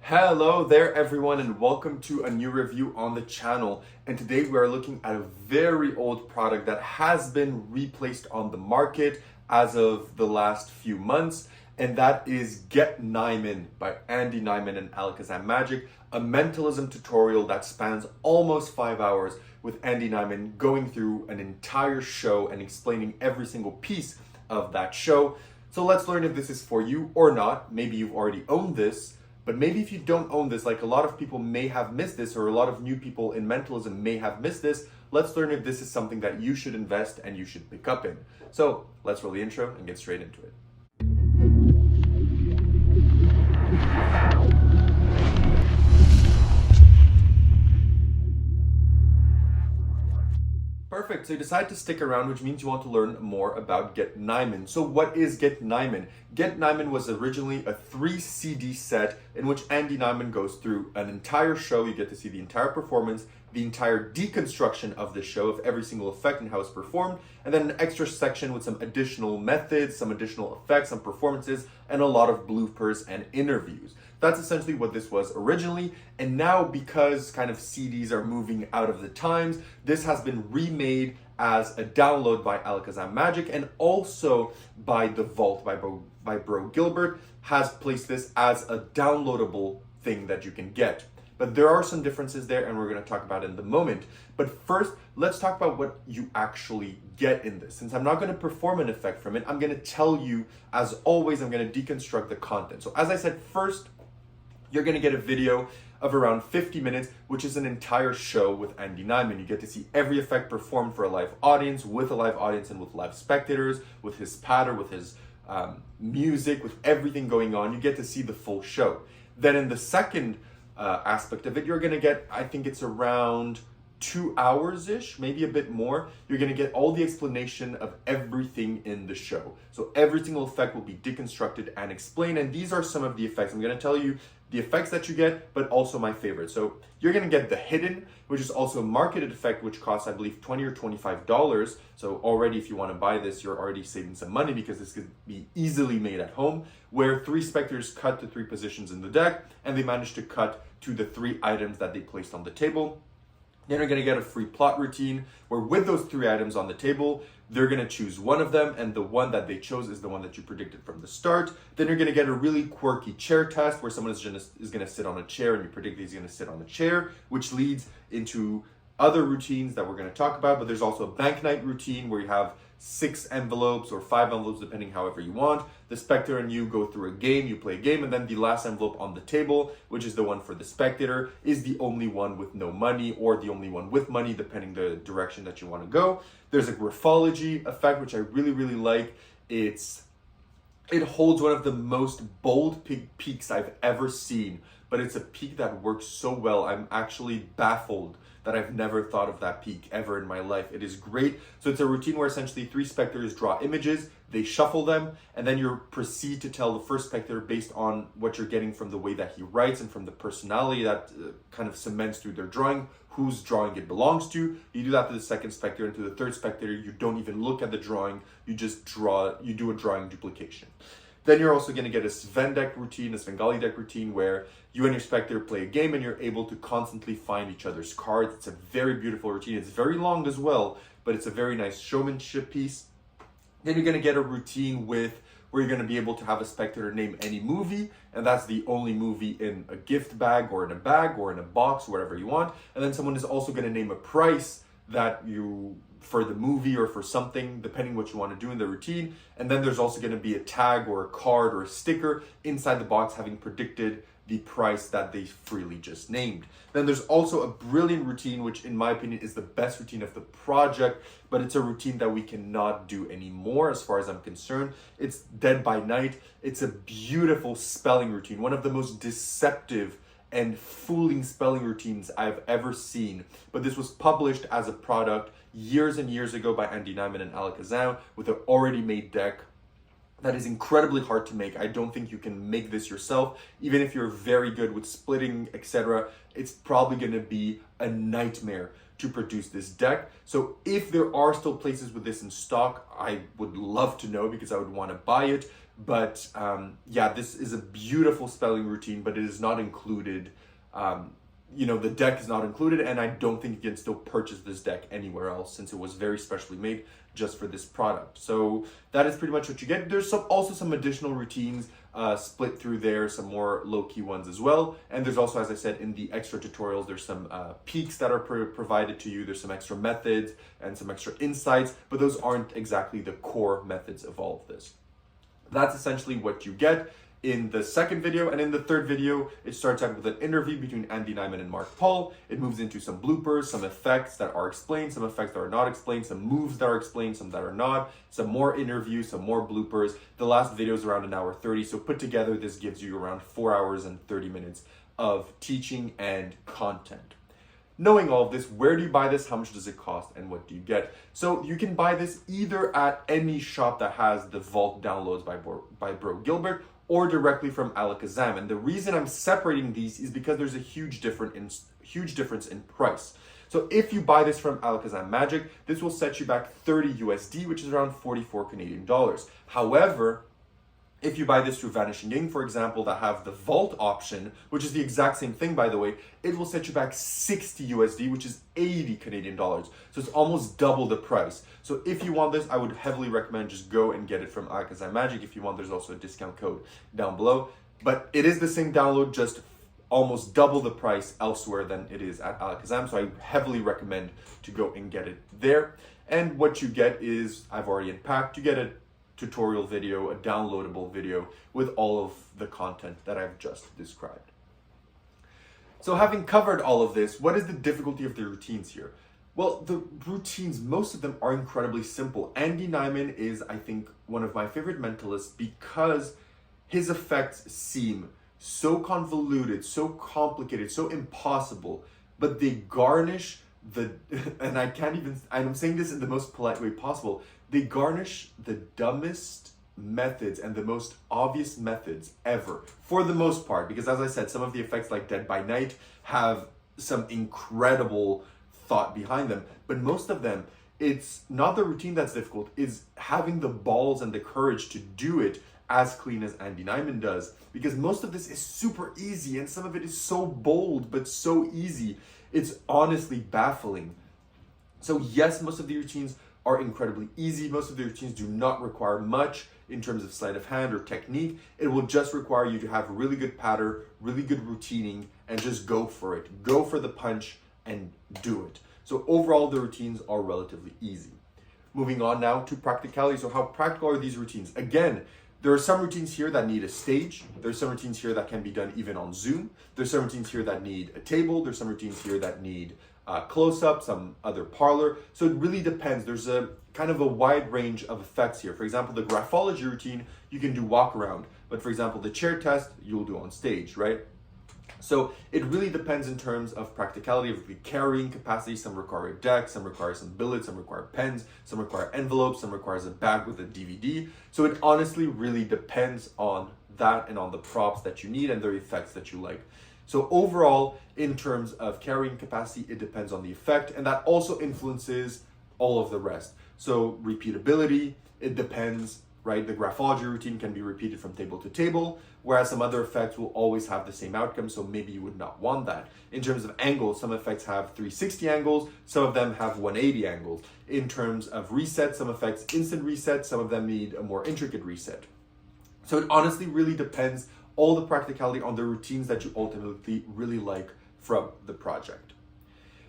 Hello there everyone and welcome to a new review on the channel, and today we are looking at a very old product that has been replaced on the market as of the last few months, and that is Get Nyman by Andy Nyman and ALAKAZAM Magic, a mentalism tutorial that spans almost 5 hours with Andy Nyman going through an entire show and explaining every single piece of that show. So let's learn if this is for you or not. Maybe you've already owned this. But maybe if you don't own this, like a lot of people may have missed this, or a lot of new people in mentalism may have missed this, let's learn if this is something that you should invest and you should pick up in. So let's roll the intro and get straight into it. Perfect, so you decide to stick around, which means you want to learn more about Get Nyman. So what is Get Nyman? Get Nyman was originally a 3 CD set in which Andy Nyman goes through an entire show. You get to see the entire performance, the entire deconstruction of the show, of every single effect and how it's performed, and then an extra section with some additional methods, some additional effects, some performances, and a lot of bloopers and interviews. That's essentially what this was originally, and now because kind of CDs are moving out of the times, this has been remade as a download by ALAKAZAM Magic, and also by The Vault by Bro Gilbert has placed this as a downloadable thing that you can get. But there are some differences there, and we're going to talk about it in the moment. But first, let's talk about what you actually get in this. Since I'm not going to perform an effect from it, I'm going to tell you, as always, I'm going to deconstruct the content. So as I said, first, you're going to get a video of around 50 minutes, which is an entire show with Andy Nyman. You get to see every effect performed for a live audience, with a live audience and with live spectators, with his patter, with his music, with everything going on. You get to see the full show. Then in the second aspect of it, you're going to get, I think it's around 2 hours-ish, maybe a bit more. You're going to get all the explanation of everything in the show. So every single effect will be deconstructed and explained, and these are some of the effects. I'm going to tell you the effects that you get, but also my favorite. So you're going to get the hidden, which is also a marketed effect, which costs, I believe, $20 or $25. So already, if you want to buy this, you're already saving some money because this could be easily made at home, where 3 specters cut to 3 positions in the deck, and they managed to cut to the 3 items that they placed on the table. Then you're going to get a free plot routine where with those 3 items on the table, they're going to choose one of them, and the one that they chose is the one that you predicted from the start. Then you're going to get a really quirky chair test where someone is going to sit on a chair, and you predict he's going to sit on a chair, which leads into other routines that we're going to talk about. But there's also a bank night routine where you have 6 envelopes or 5 envelopes, depending however you want. The spectator and you go through a game, you play a game, and then the last envelope on the table, which is the one for the spectator, is the only one with no money or the only one with money, depending the direction that you want to go. There's a graphology effect, which I really like. It holds one of the most bold peaks I've ever seen, but it's a peak that works so well. I'm actually baffled that I've never thought of that peak ever in my life. It is great. So it's a routine where essentially 3 spectators draw images, they shuffle them, and then you proceed to tell the first spectator based on what you're getting from the way that he writes and from the personality that kind of cements through their drawing, whose drawing it belongs to. You do that to the second spectator, and to the third spectator, you don't even look at the drawing, you just draw, you do a drawing duplication. Then you're also going to get a Sven deck routine, a Svengali deck routine, where you and your spectator play a game and you're able to constantly find each other's cards. It's a very beautiful routine. It's very long as well, but it's a very nice showmanship piece. Then you're going to get a routine where you're going to be able to have a spectator name any movie, and that's the only movie in a gift bag or in a bag or in a box, whatever you want. And then someone is also going to name a price that you for the movie or for something, depending what you want to do in the routine. And then there's also going to be a tag or a card or a sticker inside the box having predicted the price that they freely just named. Then there's also a brilliant routine, which in my opinion is the best routine of the project, but it's a routine that we cannot do anymore as far as I'm concerned. It's Dead by Night. It's a beautiful spelling routine, one of the most deceptive and fooling spelling routines I've ever seen. But this was published as a product years and years ago by Andy Nyman and ALAKAZAM with an already made deck that is incredibly hard to make. I don't think you can make this yourself. Even if you're very good with splitting, etc., it's probably going to be a nightmare to produce this deck. So if there are still places with this in stock, I would love to know because I would want to buy it. But yeah, this is a beautiful spelling routine, but it is not included. The deck is not included, and I don't think you can still purchase this deck anywhere else since it was very specially made just for this product. So that is pretty much what you get. There's also some additional routines split through there, some more low-key ones as well. And there's also, as I said, in the extra tutorials, there's some peaks that are provided to you. There's some extra methods and some extra insights, but those aren't exactly the core methods of all of this. That's essentially what you get in the second video. And in the third video, it starts out with an interview between Andy Nyman and Mark Paul. It moves into some bloopers, some effects that are explained, some effects that are not explained, some moves that are explained, some that are not, some more interviews, some more bloopers. The last video is around 1:30. So put together, this gives you around 4 hours and 30 minutes of teaching and content. Knowing all of this, where do you buy this? How much does it cost? And what do you get? So you can buy this either at any shop that has the Vault downloads by Bro Gilbert, or directly from ALAKAZAM. And the reason I'm separating these is because there's a huge difference in price. So if you buy this from ALAKAZAM Magic, this will set you back 30 USD, which is around 44 Canadian dollars. However, if you buy this through Vanishing Ink, for example, that have the Vault option, which is the exact same thing, by the way, it will set you back 60 USD, which is 80 Canadian dollars. So it's almost double the price. So if you want this, I would heavily recommend just go and get it from ALAKAZAM Magic. If you want, there's also a discount code down below. But it is the same download, just almost double the price elsewhere than it is at ALAKAZAM. So I heavily recommend to go and get it there. And what you get is, I've already unpacked, you get a tutorial video, a downloadable video with all of the content that I've just described. So having covered all of this, what is the difficulty of the routines here? Well, the routines, most of them are incredibly simple. Andy Nyman is, I think, one of my favorite mentalists because his effects seem so convoluted, so complicated, so impossible, but they garnish and I'm saying this in the most polite way possible, they garnish the dumbest methods and the most obvious methods ever, for the most part, because as I said, some of the effects like Dead by Night have some incredible thought behind them, but most of them, it's not the routine that's difficult, it's having the balls and the courage to do it as clean as Andy Nyman does, because most of this is super easy and some of it is so bold but so easy. It's honestly baffling. So yes, most of the routines are incredibly easy. Most of the routines do not require much in terms of sleight of hand or technique. It will just require you to have really good pattern, really good routining, and just go for it. Go for the punch and do it. So overall, the routines are relatively easy. Moving on now to practicality. So how practical are these routines? Again, there are some routines here that need a stage. There's some routines here that can be done even on Zoom. There's some routines here that need a table. There's some routines here that need close-up, some other parlor. So it really depends. There's a kind of a wide range of effects here. For example, the graphology routine, you can do walk around. But for example, the chair test, you'll do on stage, right? So it really depends in terms of practicality of the carrying capacity. Some require a deck, some require some billets, some require pens, some require envelopes, some requires a bag with a DVD. So it honestly really depends on that and on the props that you need and the effects that you like. So overall, in terms of carrying capacity, it depends on the effect, and that also influences all of the rest. So repeatability, it depends, right? The graphology routine can be repeated from table to table, whereas some other effects will always have the same outcome, so maybe you would not want that. In terms of angles, some effects have 360 angles, some of them have 180 angles. In terms of reset, some effects instant reset, some of them need a more intricate reset. So it honestly really depends all the practicality on the routines that you ultimately really like from the project.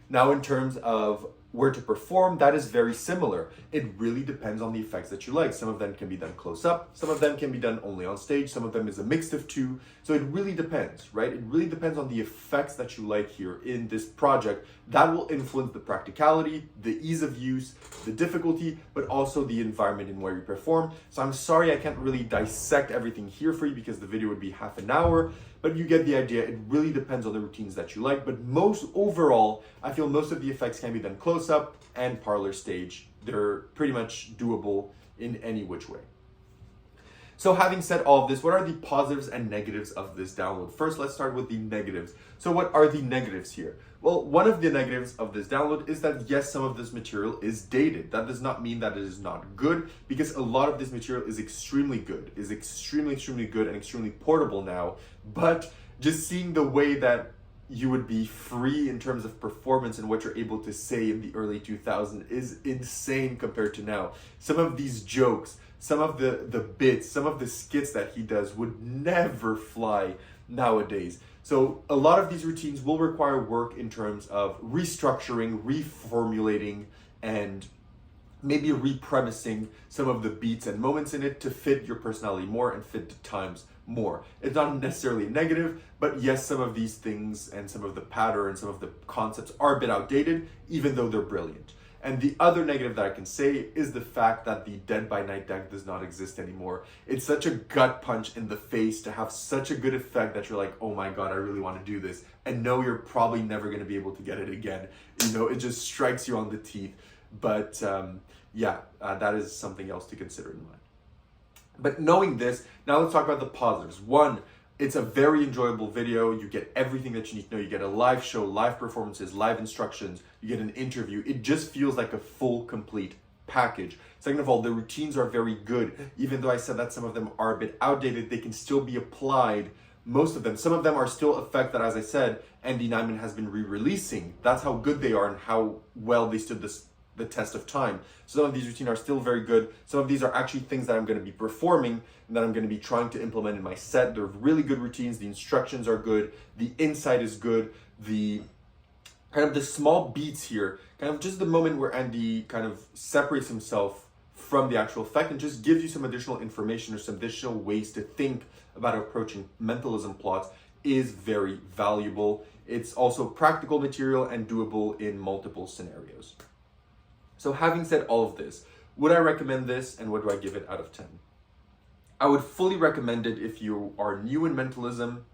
Now, in terms of where to perform, that is very similar. It really depends on the effects that you like. Some of them can be done close up, some of them can be done only on stage, some of them is a mix of two. So it really depends, right? It really depends on the effects that you like here in this project. That will influence the practicality, the ease of use, the difficulty, but also the environment in where you perform. So I'm sorry I can't really dissect everything here for you because the video would be half an hour, but you get the idea. It really depends on the routines that you like, but overall, I feel most of the effects can be done close up and parlor stage. They're pretty much doable in any which way. So having said all of this, what are the positives and negatives of this download? First, let's start with the negatives. So what are the negatives here? Well, one of the negatives of this download is that yes, some of this material is dated. That does not mean that it is not good, because a lot of this material is extremely good, extremely good and extremely portable now. But just seeing the way that you would be free in terms of performance and what you're able to say in the early 2000s is insane compared to now. Some of these jokes, some of the bits, some of the skits that he does would never fly nowadays. So a lot of these routines will require work in terms of restructuring, reformulating, and maybe repremising some of the beats and moments in it to fit your personality more and fit the times more. It's not necessarily negative, but yes, some of these things and some of the patterns, some of the concepts are a bit outdated, even though they're brilliant. And the other negative that I can say is the fact that the Dead by Night deck does not exist anymore. It's such a gut punch in the face to have such a good effect that you're like, oh my god, I really want to do this. And no, you're probably never going to be able to get it again. You know, it just strikes you on the teeth. But that is something else to consider in mind. But knowing this, now let's talk about the positives. One, it's a very enjoyable video. You get everything that you need to know. You get a live show, live performances, live instructions. You get an interview. It just feels like a full, complete package. Second of all, the routines are very good. Even though I said that some of them are a bit outdated, they can still be applied. Most of them. Some of them are still effect that, as I said, Andy Nyman has been re-releasing. That's how good they are and how well they stood the test of time. Some of these routines are still very good. Some of these are actually things that I'm going to be performing and that I'm going to be trying to implement in my set. They're really good routines. The instructions are good. The insight is good. The kind of the small beats here, kind of just the moment where Andy kind of separates himself from the actual effect and just gives you some additional information or some additional ways to think about approaching mentalism plots is very valuable. It's also practical material and doable in multiple scenarios. So having said all of this, would I recommend this and what do I give it out of 10? I would fully recommend it if you are new in mentalism,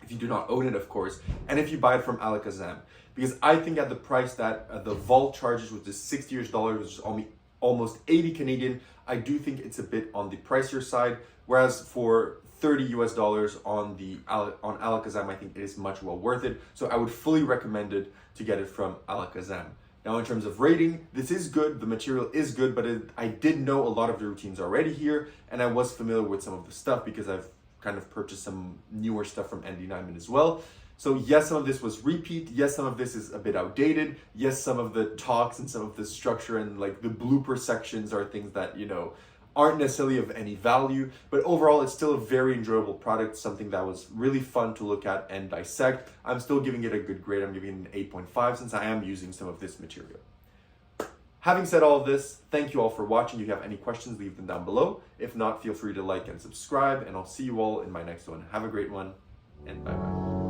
if you do not own it, of course, and if you buy it from ALAKAZAM. Because I think at the price that the vault charges, which is $60, which is almost 80 Canadian, I do think it's a bit on the pricier side. Whereas for $30 on ALAKAZAM, I think it is much well worth it. So I would fully recommend it to get it from ALAKAZAM. Now, in terms of rating, this is good. The material is good, but I did know a lot of the routines already here, and I was familiar with some of the stuff because I've kind of purchased some newer stuff from Andy Nyman as well. So yes, some of this was repeat. Yes, some of this is a bit outdated. Yes, some of the talks and some of the structure and like the blooper sections are things that, you know, aren't necessarily of any value, but overall it's still a very enjoyable product, something that was really fun to look at and dissect. I'm still giving it a good grade. I'm giving it an 8.5 since I am using some of this material. Having said all of this, thank you all for watching. If you have any questions, leave them down below. If not, feel free to like and subscribe, and I'll see you all in my next one. Have a great one, and bye-bye.